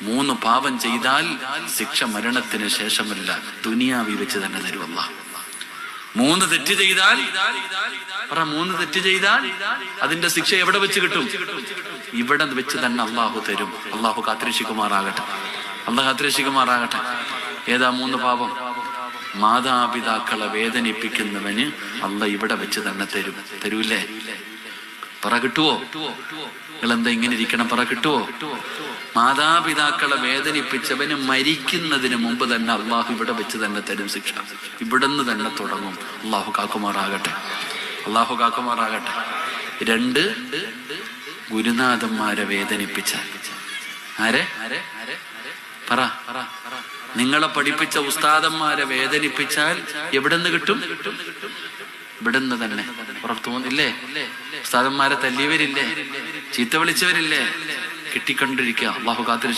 3 പാപം ചെയ്താൽ ശിക്ഷ മരണത്തിന് ശേഷമല്ല, ദുനിയാവിൽ വെച്ച് തന്നെ തരും അല്ലാഹു. 3 തെറ്റ് ചെയ്താൽ 3 തെറ്റ് ചെയ്താൽ അതിന്റെ ശിക്ഷ എവിടെ വെച്ച് കിട്ടും? ഇവിടെ വെച്ച് തന്നെ അള്ളാഹു തരും. അള്ളാഹു കാത്തിരക്ഷിക്കുമാറാകട്ടെ, അള്ളാഹു കാത്തിരക്ഷിക്കുമാറാകട്ടെ. ഏതാ 3 പാപം? മാതാപിതാക്കളെ വേദനിപ്പിക്കുന്നവന് അള്ളാഹ് ഇവിടെ വെച്ച് തന്നെ തരും. തരൂല്ലേ? പറ കിട്ടുവോ? നിങ്ങളെന്താ ഇങ്ങനെ ഇരിക്കണം? പറ കിട്ടുവോ? മാതാപിതാക്കളെ വേദനിപ്പിച്ചവന് മരിക്കുന്നതിന് മുമ്പ് തന്നെ അള്ളാഹു ഇവിടെ വെച്ച് തന്നെ തരും ശിക്ഷ. ഇവിടുന്ന് തന്നെ തുടങ്ങും. അള്ളാഹു കാക്കുമാറാകട്ടെ, അള്ളാഹു കാക്കുമാറാകട്ടെ. 2, ഗുരുനാഥന്മാരെ വേദനിപ്പിച്ചാൽ. ആരെ? പറ. നിങ്ങളെ പഠിപ്പിച്ച ഉസ്താദന്മാരെ വേദനിപ്പിച്ചാൽ എവിടെന്ന് കിട്ടും? ഇവിടുന്ന് തന്നെ. ഉറപ്പ് തോന്നില്ലേ? ഉസ്താദന്മാരെ തല്ലിയവരില്ലേ, ചീത്ത വിളിച്ചവരില്ലേ, കിട്ടിക്കൊണ്ടിരിക്കുക. അള്ളാഹു കാത്തിരക്ഷിക്കും.